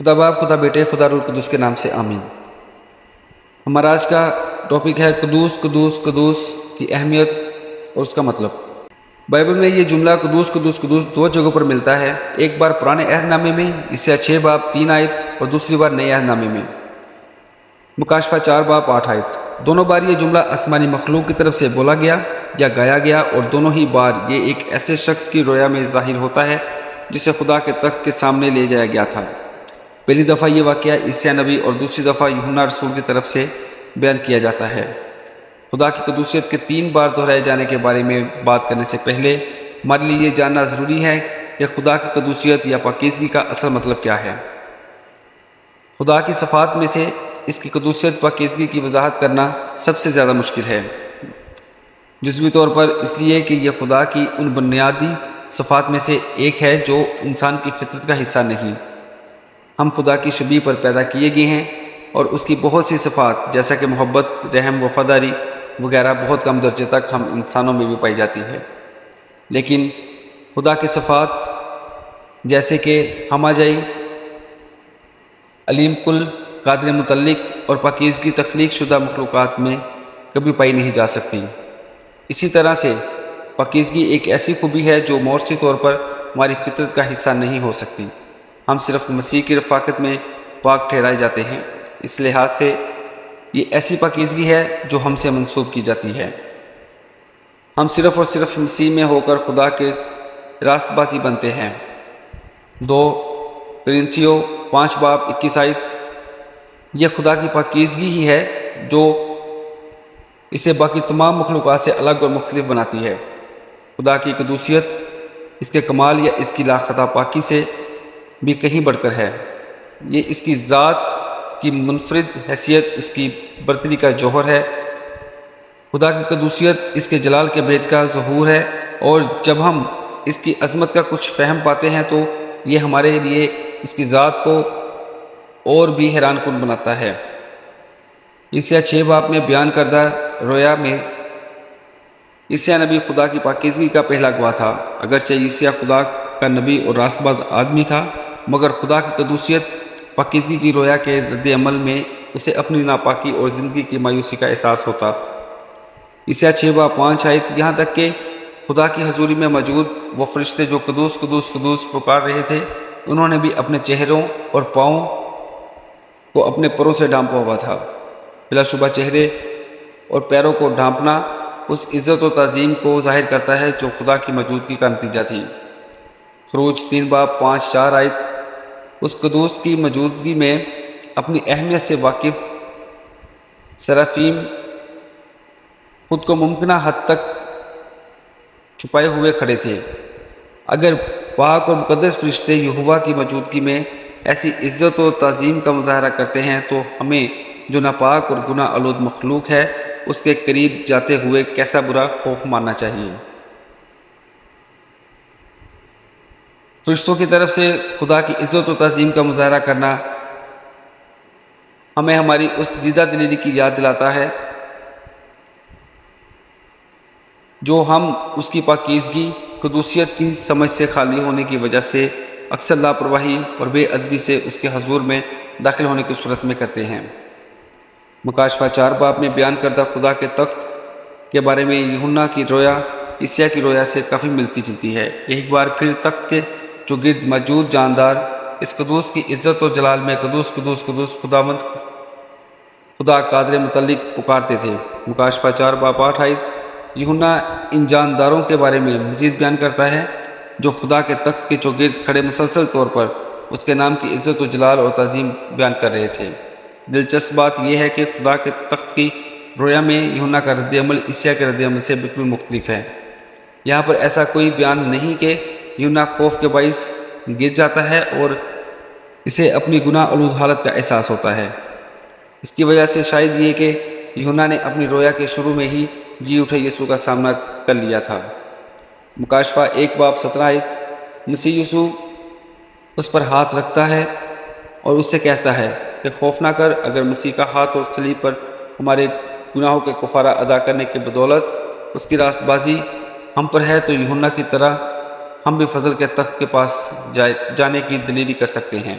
خدا باپ، خدا بیٹے، خدا روح القدس کے نام سے آمین۔ ہمارا آج کا ٹاپک ہے قدوس قدوس قدوس کی اہمیت اور اس کا مطلب۔ بائبل میں یہ جملہ قدوس قدوس قدوس دو جگہوں پر ملتا ہے، ایک بار پرانے عہد نامے میں عیسیٰ 6 باب 3 آیت اور دوسری بار نئے عہد نامے میں مکاشفہ 4 باب 8 آیت۔ دونوں بار یہ جملہ آسمانی مخلوق کی طرف سے بولا گیا یا گایا گیا، اور دونوں ہی بار یہ ایک ایسے شخص کی رویا میں ظاہر ہوتا ہے جسے خدا کے تخت کے سامنے لے جایا گیا تھا۔ پہلی دفعہ یہ واقعہ عیسیٰ نبی اور دوسری دفعہ یوحنا رسول کی طرف سے بیان کیا جاتا ہے۔ خدا کی قدوسیت کے 3 بار دہرائے جانے کے بارے میں بات کرنے سے پہلے ہمارے لیے یہ جاننا ضروری ہے کہ خدا کی قدوسیت یا پاکیزگی کا اصل مطلب کیا ہے۔ خدا کی صفات میں سے اس کی قدوسیت پاکیزگی کی وضاحت کرنا سب سے زیادہ مشکل ہے، جزوی طور پر اس لیے کہ یہ خدا کی ان بنیادی صفات میں سے ایک ہے جو انسان کی فطرت کا حصہ نہیں۔ ہم خدا کی شبیہ پر پیدا کیے گئے ہیں، اور اس کی بہت سی صفات جیسا کہ محبت، رحم، وفاداری وغیرہ بہت کم درجے تک ہم انسانوں میں بھی پائی جاتی ہے۔ لیکن خدا کی صفات جیسے کہ ہماجائی، علیم کل، قادر متعلق اور پاکیزگی تخلیق شدہ مخلوقات میں کبھی پائی نہیں جا سکتی۔ اسی طرح سے پاکیزگی ایک ایسی خوبی ہے جو موسمی طور پر ہماری فطرت کا حصہ نہیں ہو سکتی۔ ہم صرف مسیح کی رفاقت میں پاک ٹھہرائے جاتے ہیں، اس لحاظ سے یہ ایسی پاکیزگی ہے جو ہم سے منسوب کی جاتی ہے۔ ہم صرف اور صرف مسیح میں ہو کر خدا کے راست بازی بنتے ہیں۔ 2 کرنتھیوں 5 باب 21 آیت۔ یہ خدا کی پاکیزگی ہی ہے جو اسے باقی تمام مخلوقات سے الگ اور مختلف بناتی ہے۔ خدا کی قدوسیت اس کے کمال یا اس کی لاخطا پاکی سے بھی کہیں بڑھ کر ہے۔ یہ اس کی ذات کی منفرد حیثیت، اس کی برتری کا جوہر ہے۔ خدا کی قدوسیت اس کے جلال کے بھید کا ظہور ہے، اور جب ہم اس کی عظمت کا کچھ فہم پاتے ہیں تو یہ ہمارے لیے اس کی ذات کو اور بھی حیران کن بناتا ہے۔ عیسیٰ 6 باب میں بیان کردہ رویا میں عیسیٰ نبی خدا کی پاکیزگی کا پہلا گواہ تھا۔ اگرچہ عیسیٰ خدا کا نبی اور راست باز آدمی تھا، مگر خدا کی قدوسیت پاکیزگی کی رویا کے رد عمل میں اسے اپنی ناپاکی اور زندگی کی مایوسی کا احساس ہوتا۔ عیسیٰ 6 باب 5 آیت۔ یہاں تک کہ خدا کی حضوری میں موجود وہ فرشتے جو قدوس قدوس قدوس پکار رہے تھے، انہوں نے بھی اپنے چہروں اور پاؤں کو اپنے پروں سے ڈھانپا ہوا تھا۔ بلا شبہ چہرے اور پیروں کو ڈھانپنا اس عزت و تعظیم کو ظاہر کرتا ہے جو خدا کی موجودگی کا نتیجہ تھی۔ خروج 3 باب 5-4 آیت۔ اس قدوس کی موجودگی میں اپنی اہمیت سے واقف سرافیم خود کو ممکنہ حد تک چھپائے ہوئے کھڑے تھے۔ اگر پاک اور مقدس فرشتے یہوہ کی موجودگی میں ایسی عزت و تعظیم کا مظاہرہ کرتے ہیں تو ہمیں جو ناپاک اور گناہ آلود مخلوق ہے اس کے قریب جاتے ہوئے کیسا برا خوف ماننا چاہیے۔ فرشتوں کی طرف سے خدا کی عزت و تعظیم کا مظاہرہ کرنا ہمیں ہماری اس دیدہ دلیری کی یاد دلاتا ہے جو ہم اس کی پاکیزگی، قدوسیت کی سمجھ سے خالی ہونے کی وجہ سے اکثر لاپرواہی اور بے ادبی سے اس کے حضور میں داخل ہونے کی صورت میں کرتے ہیں۔ مکاشفہ 4 باب میں بیان کردہ خدا کے تخت کے بارے میں یوحنا کی رویا عیسیٰ کی رویا سے کافی ملتی جلتی ہے۔ ایک بار پھر تخت کے جو گرد موجود جاندار اس قدوس کی عزت و جلال میں قدوس قدوس قدوس خداوند خدا قادر متعلق پکارتے تھے۔ مکاشفہ 4 باب 8 آیت۔ یوحنا ان جانداروں کے بارے میں مزید بیان کرتا ہے جو خدا کے تخت کے چوگرد کھڑے مسلسل طور پر اس کے نام کی عزت و جلال اور تعظیم بیان کر رہے تھے۔ دلچسپ بات یہ ہے کہ خدا کے تخت کی رویا میں یوحنا کا رد عمل عیسیٰ کے رد عمل سے بالکل مختلف ہے۔ یہاں پر ایسا کوئی بیان نہیں کہ یوحنا خوف کے باعث گر جاتا ہے اور اسے اپنی گناہ آلود حالت کا احساس ہوتا ہے۔ اس کی وجہ سے شاید یہ کہ یوحنا نے اپنی رویا کے شروع میں ہی جی اٹھے یسوع کا سامنا کر لیا تھا۔ مکاشفہ 1 باب 17 آیت۔ مسیح یسوع اس پر ہاتھ رکھتا ہے اور اس سے کہتا ہے کہ خوف نہ کر۔ اگر مسیح کا ہاتھ اور صلیب پر ہمارے گناہوں کے کفارہ ادا کرنے کی بدولت اس کی راست بازی ہم پر ہے تو یوحنا کی طرح ہم بھی فضل کے تخت کے پاس جانے کی دلیری کر سکتے ہیں۔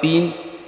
3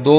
2